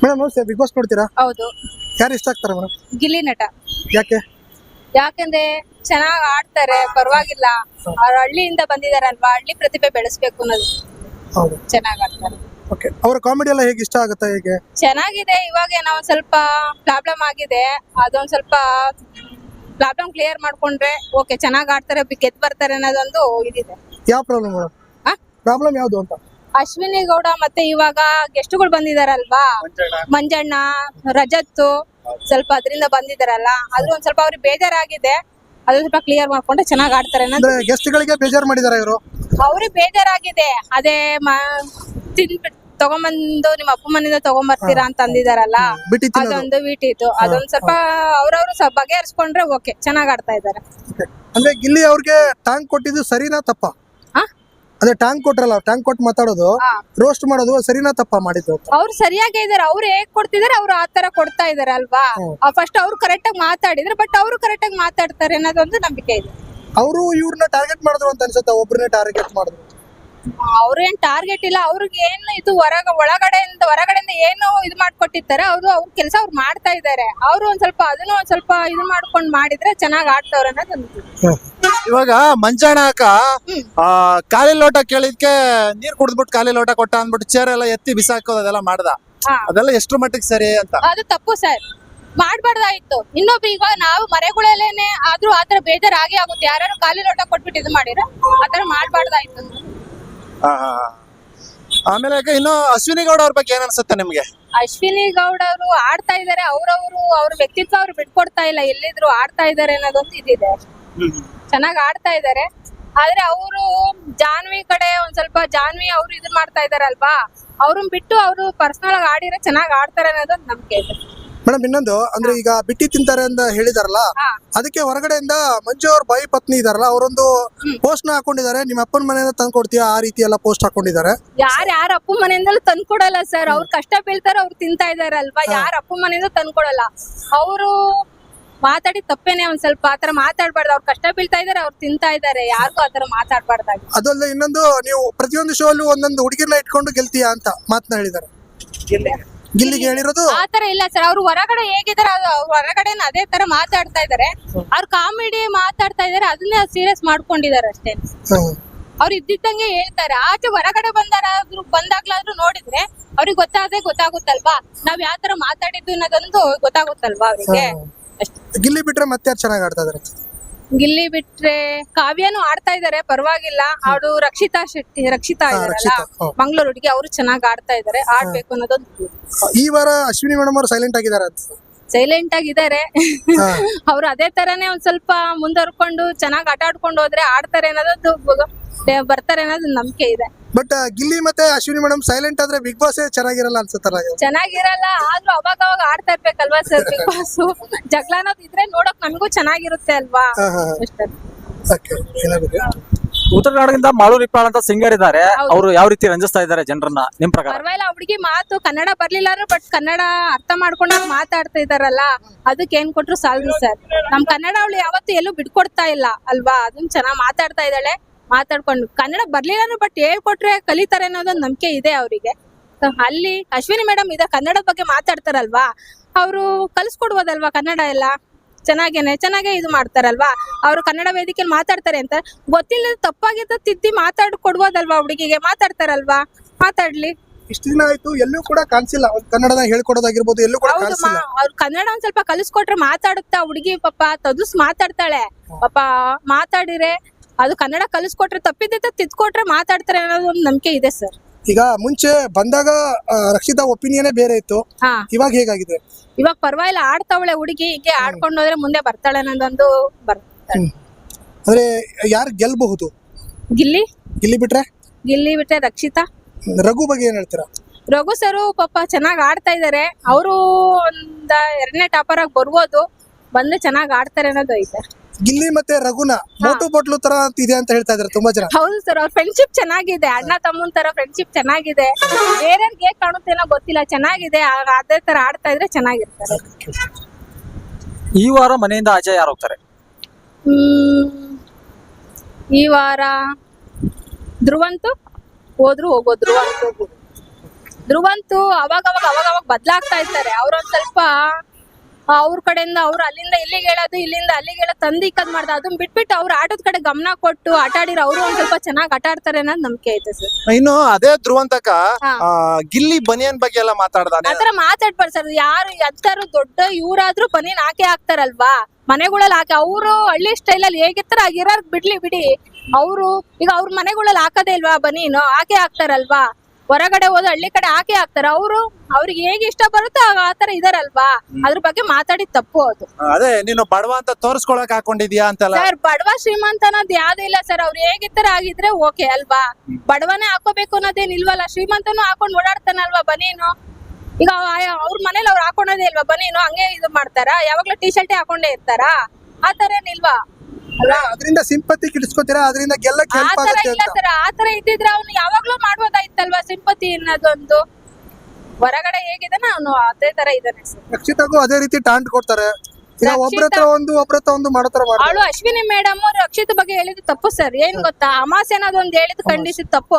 Madam ನಮಸ್ತೆ. Big boss ನೋಡ್ತೀರಾ? ಹೌದು. ಯಾರು ಇಷ್ಟ ಆಗ್ತಾರೆ ಮೇಡಮ್? ಗಿಲ್ಲಿ ನಟ. ಯಾಕೆ? ಯಾಕಂದ್ರೆ ಚೆನ್ನಾಗ್ ಆಡ್ತಾರೆ, ಪರವಾಗಿಲ್ಲ. ಅವ್ರ ಹಳ್ಳಿಯಿಂದ ಬಂದಿದಾರಲ್ವಾ, ಹಳ್ಳಿ ಪ್ರತಿಭೆ ಬೆಳೆಸ್ಬೇಕು ಅನ್ನೋದು. ಹೌದು. ಚೆನ್ನಾಗ್ ಆಡ್ತಾರೆ. ಓಕೆ. ಅವರ ಕಾಮಿಡಿ ಎಲ್ಲ ಹೇಗೆ ಇಷ್ಟ ಆಗುತ್ತೆ? ಹೇಗೆ ಚೆನ್ನಾಗಿದೆ. ಇವಾಗ ಏನೋ ಒಂದ್ ಸ್ವಲ್ಪ ಪ್ರಾಬ್ಲಮ್ ಆಗಿದೆ, ಅದೊಂದ್ ಸ್ವಲ್ಪ ಪ್ರಾಬ್ಲಮ್ ಕ್ಲಿಯರ್ ಮಾಡ್ಕೊಂಡ್ರೆ ಓಕೆ, ಚೆನ್ನಾಗ್ ಆಡ್ತಾರೆ, ಗೆದ್ದು ಬರ್ತಾರೆ ಅನ್ನೋದೊಂದು ಇದಿದೆ. ಯಾವ ಪ್ರಾಬ್ಲಮ್ ಮೇಡಮ್? ಆ? ಪ್ರಾಬ್ಲಮ್ ಯಾವುದು ಅಂತ? ಅಶ್ವಿನಿ ಗೌಡ ಮತ್ತೆ ಇವಾಗ ಗೆಸ್ಟ್ಗಳು ಬಂದಿದಾರಲ್ವಾ, ಮಂಜಣ್ಣ, ರಜತ್, ಸ್ವಲ್ಪ ಅದರಿಂದ ಬಂದಿದಾರಲ್ಲ, ಅದ್ರ ಒಂದ್ ಸ್ವಲ್ಪ ಅವ್ರಿಗೆ ಬೇಜಾರಾಗಿದೆ. ಅದು ಸ್ವಲ್ಪ ಕ್ಲಿಯರ್ ಮಾಡ್ಕೊಂಡ್ರೆ ಚೆನ್ನಾಗ್ ಆಡ್ತಾರೆ ಅನ್ನೋದು. ಅಂದ್ರೆ ಗೆಸ್ಟ್ ಗಳಿಗೆ ಬೇಜಾರು ಮಾಡಿದಾರ ಇವರು? ಅವ್ರಿಗೆ ಬೇಜಾರಾಗಿದೆ. ಅದೇ ತಿನ್ಬಿಟ್ಟು ತಗೊಂಬಂದು ನಿಮ್ಮ ಅಪ್ಪ ಮನೆಯಿಂದ ತಗೊಂಬರ್ತೀರಾ ಅಂತ ಅಂದಿದಾರಲ್ಲ, ಬಿಟ್ಟಿ ತಿನ್ನೋದು. ಅದೊಂದು ವೀಟಿತ್ತು. ಅದೊಂದ್ ಸ್ವಲ್ಪ ಅವ್ರವ್ರು ಸ್ವಲ್ಪ ಬಗೆಹರಿಸ್ಕೊಂಡ್ರೆ ಓಕೆ, ಚೆನ್ನಾಗ್ ಆಡ್ತಾ ಇದಾರೆ. Okay. ಅಂದ್ರೆ ಗಿಲ್ಲಿ ಅವ್ರಿಗೆ ಟ್ಯಾಂಕ್ ಕೊಟ್ಟಿದ್ದು ಸರಿನಾ ತಪ್ಪಾ? ಆ? ಅದೇ ಟ್ಯಾಂಕ್ ಕೊಟ್ರಲ್ಲ, ಟ್ಯಾಂಕ್ ಕೊಟ್ಟು ಮಾತಾಡೋದು, ರೋಸ್ಟ್ ಮಾಡೋದು ಸರಿನಾ ತಪ್ಪಾ ಮಾಡಿದ್ದು ಅಂತ? ಅವ್ರು ಸರಿಯಾಗೇ ಇದಾರೆ. ಅವ್ರು ಹೇಗ್ ಕೊಡ್ತಿದಾರೆ ಅವ್ರು ಆತರ ಕೊಡ್ತಾ ಇದಾರೆ ಅಲ್ವಾ. ಫಸ್ಟ್ ಅವ್ರು ಕರೆಕ್ಟ್ ಆಗಿ ಮಾತಾಡಿದ್ರೆ, ಬಟ್ ಅವ್ರು ಕರೆಕ್ಟ್ ಆಗಿ ಮಾತಾಡ್ತಾರೆ ಅನ್ನೋದೊಂದು ನಂಬಿಕೆ ಇದೆ. ಅವರು ಇವ್ರನ್ನ ಟಾರ್ಗೆಟ್ ಮಾಡಿದ್ರು ಅಂತ ಅನ್ಸುತ್ತೆ, ಒಬ್ಬರನ್ನೇ ಟಾರ್ಗೆಟ್ ಮಾಡಿದ್ರು. ಅವ್ರೇನ್ ಟಾರ್ಗೆಟ್ ಇಲ್ಲ. ಅವ್ರಿಗೆ ಏನು ಇದು ಹೊರಗಡೆಯಿಂದ ಏನು ಇದು ಮಾಡ್ಕೊಟ್ಟಿರ್ತಾರೆ, ಅವ್ರ ಕೆಲಸ ಅವ್ರು ಮಾಡ್ತಾ ಇದಾರೆ. ಅವ್ರು ಒಂದ್ ಸ್ವಲ್ಪ ಇದು ಮಾಡ್ಕೊಂಡ್ ಮಾಡಿದ್ರೆ ಚೆನ್ನಾಗ್ ಆಡ್ತವ್ರ ಅನ್ನೋದು. ಇವಾಗ ಮಂಜಾಣ ಅಕ್ಕ ಖಾಲಿ ಲೋಟ ಕೇಳಿದ್ಕೆ ನೀರ್ ಕುಡಿದ್ಬಿಟ್ಟು ಖಾಲಿ ಲೋಟ ಕೊಟ್ಟ ಅಂದ್ಬಿಟ್ಟು ಚೇರ್ ಎಲ್ಲ ಎತ್ತಿ ಬಿಸಾಕೋದು ಅದೆಲ್ಲ ಮಾಡ್ದ. ಅದೆಲ್ಲ ಎಷ್ಟ್ರ ಮಟ್ಟಿಗೆ ಸರಿ ಅಂತ? ಅದು ತಪ್ಪು ಸರ್, ಮಾಡ್ಬಾರ್ದಾಯ್ತು. ಇನ್ನೊಬ್ರು ಈಗ ನಾವು ಮನೆಗಳಲ್ಲೇನೆ ಆದ್ರೂ ಆತರ ಬೇಜಾರಾಗಿ ಆಗುತ್ತೆ. ಯಾರು ಖಾಲಿ ಲೋಟ ಕೊಟ್ಬಿಟ್ಟು ಇದು ಮಾಡಿರೋ ಆತರ ಮಾಡ್ಬಾರ್ದಾಯ್ತು. ಆಮೇಲೆ ಇನ್ನು ಅಶ್ವಿನಿ ಗೌಡ ಅವ್ರ ಬಗ್ಗೆ ಏನ್ ಅನ್ಸುತ್ತೆ ನಿಮ್ಗೆ? ಅಶ್ವಿನಿ ಗೌಡ ಅವರು ಆಡ್ತಾ ಇದಾರೆ. ಅವ್ರ ವ್ಯಕ್ತಿತ್ವ ಅವ್ರು ಬಿಟ್ಕೊಡ್ತಾ ಇಲ್ಲ, ಎಲ್ಲಿದ್ರು ಆಡ್ತಾ ಇದಾರೆ ಅನ್ನೋದೊಂದು ಇದಿದೆ. ಚೆನ್ನಾಗ್ ಆಡ್ತಾ ಇದಾರೆ. ಆದ್ರೆ ಅವರು ಜಾನ್ವಿ ಕಡೆ ಒಂದ್ ಸ್ವಲ್ಪ ಜಾನ್ವಿ ಅವ್ರು ಇದು ಮಾಡ್ತಾ ಇದಾರಲ್ವಾ, ಅವ್ರನ್ನ ಬಿಟ್ಟು ಅವರು ಪರ್ಸನಲ್ ಆಗಿ ಆಡಿದ್ರೆ ಚೆನ್ನಾಗ್ ಆಡ್ತಾರೆ ಅನ್ನೋದೊಂದು ನಂಬಿಕೆ ಇದೆ. ಮೇಡಮ್ ಇನ್ನೊಂದು ಅಂದ್ರೆ ಈಗ ಬಿಟ್ಟಿ ತಿಂತಾರೆ ಅಂತ ಹೇಳಿದಾರಲ್ಲ, ಅದಕ್ಕೆ ಹೊರಗಡೆಯಿಂದ ಮಂಜು ಅವ್ರ ಬಾಯಿ ಪತ್ನಿ ಇದಾರಲ್ಲ, ಅವರೊಂದು ಪೋಸ್ಟ್ ನ ಹಾಕೊಂಡಿದ್ದಾರೆ, ನಿಮ್ಮ ಅಪ್ಪನ ಮನೆಯಿಂದ ತಂದು ಕೊಡ್ತೀಯಾ ಆ ರೀತಿ ಎಲ್ಲ ಪೋಸ್ಟ್ ಹಾಕೊಂಡಿದ್ದಾರೆ. ಯಾರ ಅಪ್ಪ ಮನೆಯಿಂದಲೂ ತಂದ್ಕೊಡಲ್ಲ ಸರ್. ಅವ್ರು ಕಷ್ಟ ಬೀಳ್ತಾರ, ಅವ್ರು ತಿಂತಾ ಇದಾರಲ್ವಾ. ಯಾರ ಅಪ್ಪ ಮನೆಯಿಂದ ತಂದ್ಕೊಡಲ್ಲ. ಅವರು ಮಾತಾಡಿ ತಪ್ಪೇನೆ. ಒಂದ್ ಸ್ವಲ್ಪ ಆತರ ಮಾತಾಡ್ಬಾರ್ದು. ಅವ್ರು ಕಷ್ಟ ಬೀಳ್ತಾ ಇದಾರೆ, ಅವ್ರು ತಿಂತಾ ಇದಾರೆ, ಯಾರಿಗೂ ಆತರ ಮಾತಾಡ್ಬಾರ್ದಾಗಿ. ಅದಲ್ಲದೆ ಇನ್ನೊಂದು, ನೀವು ಪ್ರತಿಯೊಂದು ಶೋ ಅಲ್ಲೂ ಒಂದೊಂದು ಹುಡುಗಿರ್ನ ಇಟ್ಕೊಂಡು ಗೆಲ್ತೀಯಾ ಅಂತ ಮಾತನ್ನ ಹೇಳಿದ್ದಾರೆ. ಗಿಲ್ಲಿಗೆ ಹೇಳಿರೋದು ಆತರ ಇಲ್ಲ ಸರ್. ಅವ್ರು ಹೊರಗಡೆ ಹೇಗಿದಾರೆ ಹೊರಗಡೆ ಅದೇ ತರ ಮಾತಾಡ್ತಾ ಇದಾರೆ. ಅವ್ರು ಕಾಮಿಡಿ ಮಾತಾಡ್ತಾ ಇದಾರೆ, ಅದನ್ನೇ ಸೀರಿಯಸ್ ಮಾಡ್ಕೊಂಡಿದ್ದಾರೆ ಅಷ್ಟೇ. ಅವ್ರು ಇದ್ದಿದ್ದಂಗೆ ಹೇಳ್ತಾರೆ. ಆಚೆ ಹೊರಗಡೆ ಬಂದಾಗ್ಲಾದ್ರೂ ನೋಡಿದ್ರೆ ಅವ್ರಿಗೆ ಗೊತ್ತಾಗುತ್ತಲ್ವಾ, ನಾವ್ ಯಾವ ತರ ಮಾತಾಡಿದ್ದು ಅನ್ನೋದೊಂದು ಗೊತ್ತಾಗುತ್ತಲ್ವಾ ಅವ್ರಿಗೆ. ಗಿಲ್ಲಿ ಬಿಟ್ರೆ ಮತ್ತೆ ಯಾರು ಚೆನ್ನಾಗಿ ಆಡ್ತಾ ಇದಾರೆ? ಗಿಲ್ಲಿ ಬಿಟ್ರೆ ಕಾವ್ಯನು ಆಡ್ತಾ ಇದಾರೆ, ಪರವಾಗಿಲ್ಲ. ಅವ್ರು ರಕ್ಷಿತಾ ಇದಾರಲ್ಲ, ಮಂಗಳೂರು ಹುಡುಗಿ, ಅವರು ಚೆನ್ನಾಗಿ ಆಡ್ತಾ ಇದಾರೆ. ಆಡ್ಬೇಕು ಅನ್ನೋದೊಂದು. ಈ ವಾರ ಅಶ್ವಿನಿ ಮೇಡಮ್ ಅವರು ಸೈಲೆಂಟ್ ಆಗಿದ್ದಾರೆ ಅಂತ? ಸೈಲೆಂಟ್ ಆಗಿದ್ದಾರೆ. ಅವ್ರು ಅದೇ ತರಾನೇ ಒಂದ್ ಸ್ವಲ್ಪ ಮುಂದುವರ್ಕೊಂಡು ಚೆನ್ನಾಗಿ ಆಟ ಆಡ್ಕೊಂಡು ಹೋದ್ರೆ ಆಡ್ತಾರೆ ಅನ್ನೋದು, ಬರ್ತಾರೆ ಅನ್ನೋದು ನಂಬಿಕೆ ಇದೆ. ಬಟ್ ಗಿಲ್ಲಿ ಮತ್ತೆ ಅಶ್ವಿನಿ ಮೇಡಮ್ ಸೈಲೆಂಟ್ ಆದ್ರೆ ಬಿಗ್ ಬಾಸ್ ಚೆನ್ನಾಗಿರಲ್ಲ ಅನ್ಸುತ್ತಲ್ಲ? ಚೆನ್ನಾಗಿರಲ್ಲ. ಆದ್ರೂ ಅವಾಗ ಆಡ್ತಾ ಇರ್ಬೇಕಲ್ವಾ ಸರ್ ಬಿಗ್ ಬಾಸ್. ಜಗಳ ಅನ್ನೋದು ಇದ್ರೆ ನೋಡಕ್ ನಮಗೂ ಚೆನ್ನಾಗಿರುತ್ತೆ ಅಲ್ವಾ. ಉತ್ತರ ಕನ್ನಡದಿಂದ ಮಾಳು ನಿಪ್ಪಾಳ್ ಅಂತ ಸಿಂಗರ್ ಇದ್ದಾರೆ. ಅವರು ಯಾವ ರೀತಿ ರಂಜಿಸ್ತಾ ಇದ್ದಾರೆ ಜನರನ್ನ ನಿಮ್ ಪ್ರಕಾರ? ಪರವಾಗಿಲ್ಲ. ಹುಡುಗಿ ಮಾತು ಕನ್ನಡ ಬರ್ಲಿಲ್ಲ, ಬಟ್ ಕನ್ನಡ ಅರ್ಥ ಮಾಡ್ಕೊಂಡು ಮಾತಾಡ್ತಾ ಇದಾರಲ್ಲ, ಅದಕ್ಕೆ ಏನ್ ಕೊಟ್ರು ಸಾಲದು ಸರ್. ನಮ್ ಕನ್ನಡ ಅವಳು ಯಾವತ್ತೂ ಎಲ್ಲೂ ಬಿಟ್ಕೊಡ್ತಾ ಇಲ್ಲ ಅಲ್ವಾ. ಅದನ್ನ ಚೆನ್ನಾಗ್ ಮಾತಾಡ್ತಾ ಇದ್ದಾಳೆ. ಮಾತಾಡ್ಕೊಂಡು ಕನ್ನಡ ಬರ್ಲಿಲ್ಲ ಬಟ್ ಹೇಳ್ಕೊಟ್ರೆ ಕಲಿತಾರೆ ಅನ್ನೋದೊಂದು ನಂಬಿಕೆ ಇದೆ ಅವರಿಗೆ. ಅಲ್ಲಿ ಅಶ್ವಿನಿ ಮೇಡಮ್ ಇದೆ, ಕನ್ನಡದ ಬಗ್ಗೆ ಮಾತಾಡ್ತಾರಲ್ವಾ, ಅವರು ಕಲಿಸ್ಕೊಡ್ಬೋದಲ್ವಾ ಕನ್ನಡ ಎಲ್ಲ. ಚೆನ್ನಾಗೇ ಇದು ಮಾಡ್ತಾರಲ್ವಾ. ಅವರು ಕನ್ನಡ ವೇದಿಕೆಯಲ್ಲಿ ಮಾತಾಡ್ತಾರೆ ಅಂತ ಗೊತ್ತಿಲ್ಲ, ತಪ್ಪಾಗಿದ್ದ ತಿದ್ದಿ ಕೊಡ್ಬೋದಲ್ವಾ. ಹುಡುಗಿಗೆ ಮಾತಾಡ್ತಾರಲ್ವಾ, ಮಾತಾಡ್ಲಿ. ಇಷ್ಟು ದಿನ ಆಯ್ತು, ಎಲ್ಲೂ ಕೂಡ ಕಾಣಿಸಿಲ್ಲ ಕನ್ನಡದ ಹೇಳ್ಕೊಡೋದಾಗಿರ್ಬೋದು, ಎಲ್ಲೂ ಕೂಡ ಕಾಣಿಸಿಲ್ಲ. ಅವ್ರು ಕನ್ನಡ ಒಂದ್ ಸ್ವಲ್ಪ ಕಲಿಸ್ಕೊಟ್ರೆ ಮಾತಾಡುತ್ತಾ ಹುಡುಗಿ. ಪಾಪ ತದುಸ್ ಮಾತಾಡ್ತಾಳೆ ಪಾಪ. ಮಾತಾಡಿರೆ ಅದು ಕನ್ನಡ ಕಲಿಸ್ಕೊಟ್ರೆ, ತಪ್ಪಿದ್ದ ತಿದ್ಕೊಟ್ರೆ ಮಾತಾಡ್ತಾರೆ ಅನ್ನೋದು ಒಂದು ನಂಬಿಕೆ ಇದೆ ಸರ್. ಈಗ ಮುಂಚೆ ಬಂದಾಗ ರಕ್ಷಿತಾ ಒಪಿನಿಯನ್ ಬೇರೆ ಇತ್ತು, ಇವಾಗ ಹೇಗಾಗಿದೆ? ಇವಾಗ ಪರವಾಗಿಲ್ಲ, ಆಡ್ತಾವಳೆ ಹುಡುಗಿ. ಹೀಗೆ ಆಡ್ಕೊಂಡು ಹೋದ್ರೆ ಮುಂದೆ ಬರ್ತಾಳೆ ಅನ್ನೋದೊಂದು ಬರ್ತಾಳೆ. ಅಂದ್ರೆ ಯಾರು ಗೆಲ್ಬಹುದು? ಗಿಲ್ಲಿ ಬಿಟ್ರೆ ರಕ್ಷಿತಾ. ರಘು ಬಗ್ಗೆ ಏನ್ ಹೇಳ್ತೀರಾ? ರಘು ಸರು ಪಾಪ ಚೆನ್ನಾಗ್ ಆಡ್ತಾ ಇದಾರೆ. ಅವರು ಒಂದ 2ನೇ ಟಾಪರ್ ಆಗಿ ಬರ್ಬೋದು, ಬಂದ್ರೆ ಚೆನ್ನಾಗ್ ಆಡ್ತಾರೆ ಅನ್ನೋದು ಐತೆ. ಗಿಲ್ಲಿ ಮತ್ತೆ ರಘುನ ಮೋಟು ಬೋಟ್ಲು ತರ ಇದೆ ಅಂತ ಹೇಳ್ತಾ ಇದಾರೆ ತುಂಬಾ ಜನ. ಹೌದು ಸರ್, ಅವ್ರ ಫ್ರೆಂಡ್ಶಿಪ್ ಚೆನ್ನಾಗಿದೆ. ಅಣ್ಣ ತಮ್ಮನ್ ತರ ಫ್ರೆಂಡ್ಶಿಪ್ ಚೆನ್ನಾಗಿದೆ. ಬೇರೆಯವ್ರಿಗೆ ಹೇಗ್ ಕಾಣುತ್ತೇನೋ ಗೊತ್ತಿಲ್ಲ, ಚೆನ್ನಾಗಿದೆ. ಅದೇ ತರ ಆಡ್ತಾ ಇದ್ರೆ ಚೆನ್ನಾಗಿರ್ತಾರೆ. ಈ ವಾರ ಮನೆಯಿಂದ ಆಚೆ ಯಾರು ಹೋಗ್ತಾರೆ? ಈ ವಾರ ಧ್ರುವಂತೂ ಹೋದ್ರು ಹೋಗೋದು. ಧ್ರುವಂತು ಅವಾಗ ಬದ್ಲಾಗ್ತಾ ಇರ್ತಾರೆ. ಅವ್ರೊಂದ್ ಸ್ವಲ್ಪ ಅವ್ರ ಕಡೆಯಿಂದ ಅವ್ರು ಅಲ್ಲಿಂದ ಇಲ್ಲಿಗೆ ಹೇಳೋದು, ಇಲ್ಲಿಂದ ಅಲ್ಲಿಗೆ ಹೇಳೋದು, ತಂದು ಇಕ್ಕದ್ ಮಾಡ್ದ. ಅದನ್ನ ಬಿಟ್ಬಿಟ್ಟು ಅವ್ರ ಆಟದ ಕಡೆ ಗಮನ ಕೊಟ್ಟು ಆಟ ಆಡಿರೋ ಅವರು ಒಂದ್ ಸ್ವಲ್ಪ ಚೆನ್ನಾಗಿ ಆಟ ಆಡ್ತಾರೆ ಅನ್ನೋದು ನಂಬಿಕೆ ಐತೆ ಸರ್. ಇನ್ನು ಅದೇ ಧ್ರುವಂತಕ ಹಾ. ಗಿಲ್ಲಿ ಬನಿಯನ್ ಬಗ್ಗೆ ಎಲ್ಲ ಮಾತಾಡ್ದಾನೆ. ಆತರ ಮಾತಾಡ್ಬಾರ್ದು ಸರ್. ಯಾರು ಎಂತಾರು ದೊಡ್ಡ ಇವ್ರಾದ್ರೂ ಬನೀನ್ ಹಾಕಿ ಹಾಕ್ತಾರಲ್ವಾ, ಮನೆಗಳಲ್ಲಿ ಹಾಕಿ. ಅವರು ಹಳ್ಳಿ ಸ್ಟೈಲ್ ಅಲ್ಲಿ ಹೇಗಿರ್ತಾರ ಆಗಿರೋರ್ ಬಿಡಿ. ಅವರು ಈಗ ಅವ್ರ ಮನೆಗಳಲ್ಲಿ ಹಾಕದೇ ಇಲ್ವಾ ಬನೀನು, ಹಾಕಿ ಹಾಕ್ತಾರಲ್ವಾ. ಹೊರಗಡೆ ಹೋದ ಹಳ್ಳಿ ಕಡೆ ಹಾಕಿ ಹಾಕ್ತಾರ. ಅವ್ರಿಗೆ ಹೇಗೆ ಇಷ್ಟ ಬರುತ್ತೋ ಆತರ ಇದಾರಲ್ವಾ, ಅದ್ರ ಬಗ್ಗೆ ಮಾತಾಡಿದ್ ತಪ್ಪು ಅದು. ಅದೇ ನೀನು ಬಡವ ಅಂತ ತೋರ್ಸ್ಕೊಳಕ್ ಹಾಕೊಂಡಿದ್ಯಾ ಅಂತಲ್ಲ. ಸರ್ ಬಡವ ಶ್ರೀಮಂತ ಅನ್ನೋದು ಯಾವ್ದು ಇಲ್ಲ ಸರ್. ಅವ್ರು ಹೇಗಿರ್ತಾರ ಆಗಿದ್ರೆ ಓಕೆ ಅಲ್ವಾ. ಬಡವನೇ ಹಾಕೋಬೇಕು ಅನ್ನೋದೇನ್ ಇಲ್ವಲ್ಲ, ಶ್ರೀಮಂತನು ಹಾಕೊಂಡ್ ಓಡಾಡ್ತಾನಲ್ವಾ ಬನೀನು. ಈಗ ಅವ್ರ ಮನೇಲಿ ಅವ್ರು ಹಾಕೊಂಡೋದೇ ಇಲ್ವಾ ಬನೀನು, ಹಂಗೆ ಇದು ಮಾಡ್ತಾರ. ಯಾವಾಗ್ಲೂ ಟಿ ಶರ್ಟೇ ಹಾಕೊಂಡೇ ಇರ್ತಾರ, ಆತರ ಏನಿಲ್ವಾ. ಅದರಿಂದ ಸಿಂಪತಿ ಕಿಡಿಸ್ಕೊತೀರಾ, ಅದರಿಂದ ಗೆಲ್ಲಕ್ಕೆ ಹೆಲ್ಪ್ ಆತರ ಆಗುತ್ತೆ ಇಲ್ಲ ಅಂತ. ಸರ್. ಆತರ ಇದ್ದಿದ್ರೆ ಅವ್ನು ಯಾವಾಗ್ಲೂ ಮಾಡ್ಬೋದಾಯ್ತಲ್ವಾ ಸಿಂಪತಿ ಅನ್ನೋದೊಂದು. ಹೊರಗಡೆ ಹೇಗಿದಾನೆ ಅವನು ಅದೇ ತರ ಇದಾನೆ ಸರ್. ರಕ್ಷಿತಾಗೂ ಅದೇ ರೀತಿ ಟಾಂಟ್ ಕೊಡ್ತಾರೆ. ಈಗ ಒಬ್ರ ಹತ್ರ ಒಂದು ಮಾಡತರ ಮಾಡಿ. ಅವಳು ಅಶ್ವಿನಿ ಮೇಡಮ್ ರಕ್ಷಿತ್ ಬಗ್ಗೆ ಹೇಳಿದ್ ತಪ್ಪು ಸರ್. ಏನ್ ಗೊತ್ತಾ, ಅಮಾಸೆ ಅನ್ನೋದೊಂದು ಹೇಳಿದ್ ಖಂಡಿಸಿದ್ ತಪ್ಪು.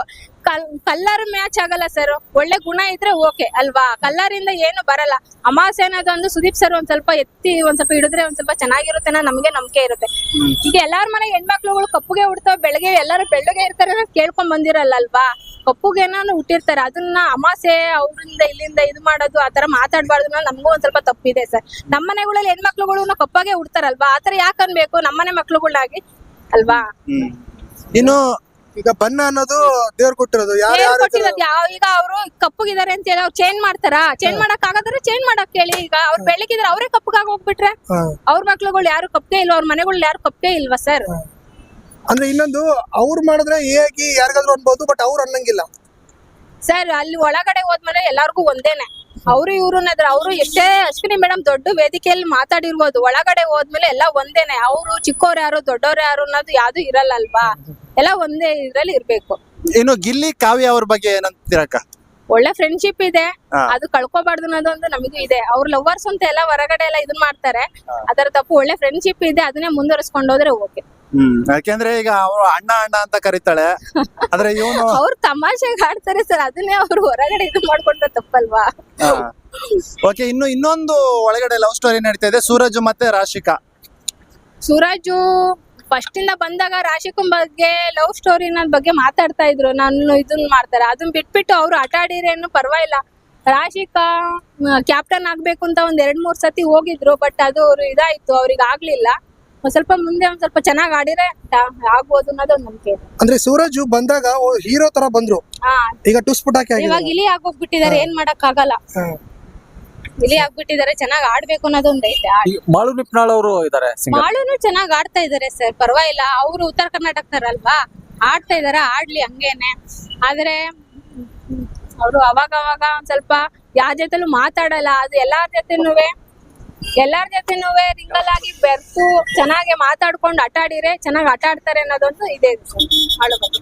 ಕಲ್ಲರ್ ಮ್ಯಾಚ್ ಆಗಲ್ಲ ಸರ್. ಒಳ್ಳೆ ಗುಣ ಇದ್ರೆ ಓಕೆ ಅಲ್ವಾ, ಕಲ್ಲರಿಂದ ಏನು ಬರಲ್ಲ. ಅಮಾಸೆ ಅನ್ನೋದೊಂದು ಸುದೀಪ್ ಸರ್ ಒಂದ್ ಸ್ವಲ್ಪ ಎತ್ತಿ ಒಂದ್ ಸ್ವಲ್ಪ ಹಿಡಿದ್ರೆ ಒಂದ್ ಸ್ವಲ್ಪ ಚೆನ್ನಾಗಿರುತ್ತೆ ಅನ್ನೋ ನಮ್ಗೆ ನಂಬಿಕೆ ಇರುತ್ತೆ. ಈಗ ಎಲ್ಲಾರ ಮನೆ ಹೆಣ್ಮಕ್ಳುಗಳು ಕಪ್ಪುಗೆ ಹುಡ್ತಾವ, ಬೆಳಗ್ಗೆ ಎಲ್ಲರೂ ಬೆಳ್ಳಗೆ ಇರ್ತಾರೆ ಅನ್ನೋದು ಕೇಳ್ಕೊಂಡ್ ಬಂದಿರಲ್ಲ ಅಲ್ವಾ. ಕಪ್ಪುಗೇನಾನು ಹುಟ್ಟಿರ್ತಾರೆ, ಅದನ್ನ ಅಮಾಸೆ ಅವ್ರಿಂದ ಇಲ್ಲಿಂದ ಇದು ಮಾಡೋದು ಆತರ ಮಾತಾಡ್ಬಾರ್ದು ಅನ್ನೋದು ನಮಗೂ ಒಂದ್ ಸ್ವಲ್ಪ ತಪ್ಪಿದೆ ಸರ್. ನಮ್ಮ ಮನೆಗಳಲ್ಲಿ ಹೆಣ್ಮಕ್ಳುಗಳು ಕಪ್ಪಾಗೆ ಹುಡ್ತಾರಲ್ವಾ, ಆತರ ಯಾಕೆ ಅನ್ಬೇಕು ನಮ್ಮನೆ ಮಕ್ಳುಗಳಾಗಿ ಅಲ್ವಾ. ಇನ್ನು ಈಗ ಬಣ್ಣ ಅನ್ನೋದು ದೇವ್ರು ಕೊಟ್ಟಿರೋದು. ಈಗ ಅವರು ಕಪ್ಪುಗಿದ್ದಾರೆ ಅಂತ ಹೇಳಿ ಅವ್ರು ಚೇಂಜ್ ಮಾಡ್ತಾರ. ಚೇಂಜ್ ಮಾಡಕ್ ಆಗಾದ್ರೆ ಚೇಂಜ್ ಮಾಡಕ್ ಹೇಳಿ. ಈಗ ಅವ್ರು ಬೆಳಗಿದ್ರೆ ಅವರೇ ಕಪ್ಪಗಾಗಿ ಹೋಗ್ಬಿಟ್ರೆ ಅವ್ರ ಮಕ್ಳುಗಳು ಯಾರು ಕಪ್ಪೇ ಇಲ್ವಾ, ಅವ್ರ ಮನೆಗಳು ಯಾರು ಕಪ್ಪೇ ಇಲ್ವಾ ಸರ್. ಅಂದ್ರೆ ಇನ್ನೊಂದು ಅವ್ರು ಮಾಡಿದ್ರೆ ಹೇಗೆ ಯಾರಿಗಾದ್ರೂ ಅನ್ಬೋದು, ಬಟ್ ಅವ್ರು ಅನ್ನಂಗಿಲ್ಲ ಸರ್. ಅಲ್ಲಿ ಒಳಗಡೆ ಹೋದ್ಮೇಲೆ ಎಲ್ಲಾರ್ಗು ಒಂದೇನೆ. ಅವ್ರು ಇವ್ರನ್ನದ್ರ ಅವ್ರು ಎಷ್ಟೇ ಅಶ್ವಿನಿ ಮೇಡಮ್ ದೊಡ್ಡ ವೇದಿಕೆಯಲ್ಲಿ ಮಾತಾಡಿರ್ಬೋದು, ಒಳಗಡೆ ಹೋದ್ಮೇಲೆ ಎಲ್ಲ ಒಂದೇನೆ. ಅವ್ರು ಚಿಕ್ಕವ್ರು ಯಾರು ದೊಡ್ಡವ್ರು ಯಾರು ಅನ್ನೋದು ಯಾವ್ದು ಇರಲ್ಲ ಅಲ್ವಾ, ಎಲ್ಲ ಒಂದೇ ಇದ್ರಲ್ಲಿ ಇರ್ಬೇಕು. ಇನ್ನು ಗಿಲ್ಲಿ ಕಾವ್ಯ ಅವ್ರ ಬಗ್ಗೆ ಏನಂತೀರಕ್ಕ? ಒಳ್ಳೆ ಫ್ರೆಂಡ್ಶಿಪ್ ಇದೆ, ಅದು ಕಳ್ಕೊಬಾರ್ದು ಅನ್ನೋದೊಂದು ನಮಗೂ ಇದೆ. ಅವ್ರ ಲವರ್ಸ್ ಅಂತ ಎಲ್ಲ ಹೊರಗಡೆ ಎಲ್ಲ ಇದನ್ ಮಾಡ್ತಾರೆ, ಅದರ ತಪ್ಪು. ಒಳ್ಳೆ ಫ್ರೆಂಡ್ಶಿಪ್ ಇದೆ, ಅದನ್ನೇ ಮುಂದುವರಿಸ್ಕೊಂಡು ಹೋದ್ರೆ ಓಕೆ. ಯಾಕೆಂದ್ರೆ ಈಗ ಅವ್ರು ಅಣ್ಣ ಅಂತ ಕರೀತಾಳೆ, ಆದ್ರೆ ಇವನು ಅವ್ರು ತಮಾಷೆಗೆ ಆಡ್ತಾರೆ ಸರ್, ಅದನ್ನೇ ಅವ್ರು ಹೊರಗಡೆ ಇದು ಮಾಡ್ಕೊಂಡ್ರೆ ತಪ್ಪಲ್ವಾ. ಓಕೆ. ಇನ್ನೊಂದು ಒಳಗಡೆ ಲವ್ ಸ್ಟೋರಿ ನಡೀತಾ ಇದೆ, ಸೂರಜ್ ಮತ್ತೆ ರಾಶಿಕಾ. ಸೂರಜು ಫಸ್ಟ್ ಇಂದ ಬಂದಾಗ ರಾಶಿಕನ್ ಬಗ್ಗೆ ಲವ್ ಸ್ಟೋರಿ ಬಗ್ಗೆ ಮಾತಾಡ್ತಾ ಇದ್ರು. ನಾನು ಇದನ್ನ ಮಾಡ್ತಾರೆ, ಅದನ್ನ ಬಿಟ್ಬಿಟ್ಟು ಅವ್ರು ಆಟ ಆಡಿರೇನು ಪರವಾಗಿಲ್ಲ. ರಾಶಿಕಾ ಕ್ಯಾಪ್ಟನ್ ಆಗ್ಬೇಕು ಅಂತ ಒಂದ್ 2-3 ಸತಿ ಹೋಗಿದ್ರು, ಬಟ್ ಅದು ಅವ್ರು ಇದಾಯ್ತು, ಅವ್ರಿಗೆ ಆಗ್ಲಿಲ್ಲ. ಒಂದ್ ಸ್ವಲ್ಪ ಮುಂದೆ ಒಂದ್ ಸ್ವಲ್ಪ ಚೆನ್ನಾಗ್ ಆಡಿದ್ರೆ ಆಗ್ಬೋದು ಅನ್ನೋದು ಒಂದ್ ನಂಬಿಕೆ. ಅಂದ್ರೆ ಸೂರಜ್ ಬಂದಾಗ ಹೀರೋ ತರ ಬಂದ್ರು, ಈಗ ಟುಸ್ಪುಟಾಕಿ ಇವಾಗ ಇಲಿ ಆಗೋಗ್ಬಿಟ್ಟಿದ್ದಾರೆ, ಏನ್ ಮಾಡಕ್ ಆಗಲ್ಲ. ಇಲಿ ಆಗ್ಬಿಟ್ಟಿದ್ದಾರೆ, ಚೆನ್ನಾಗ್ ಆಡ್ಬೇಕು ಅನ್ನೋದೊಂದ್ ಐತೆ. ಮಾಳು ನಿಪ್ನಾಳ್ ಅವರು ಇದಾರೆ, ಮಾಳುನು ಚೆನ್ನಾಗ್ ಆಡ್ತಾ ಇದಾರೆ ಸರ್, ಪರವಾಗಿಲ್ಲ. ಅವ್ರು ಉತ್ತರ ಕರ್ನಾಟಕದವ್ರಲ್ವಾ, ಆಡ್ತಾ ಇದಾರೆ, ಆಡ್ಲಿ ಹಂಗೇನೆ. ಆದ್ರೆ ಅವ್ರು ಅವಾಗ ಒಂದ್ ಸ್ವಲ್ಪ ಯಾರ ಜೊತೆಲೂ ಮಾತಾಡಲ್ಲ. ಅದು ಎಲ್ಲಾರ ಜೊತೆನೂ ರಿಂಗಲ್ ಆಗಿ ಬೆರ್ತು ಚೆನ್ನಾಗಿ ಮಾತಾಡ್ಕೊಂಡು ಆಟ ಆಡಿದ್ರೆ ಚೆನ್ನಾಗಿ ಆಟ ಆಡ್ತಾರೆ ಅನ್ನೋದೊಂದು ಇದೆ ಆಳು ಬಗ್ಗೆ.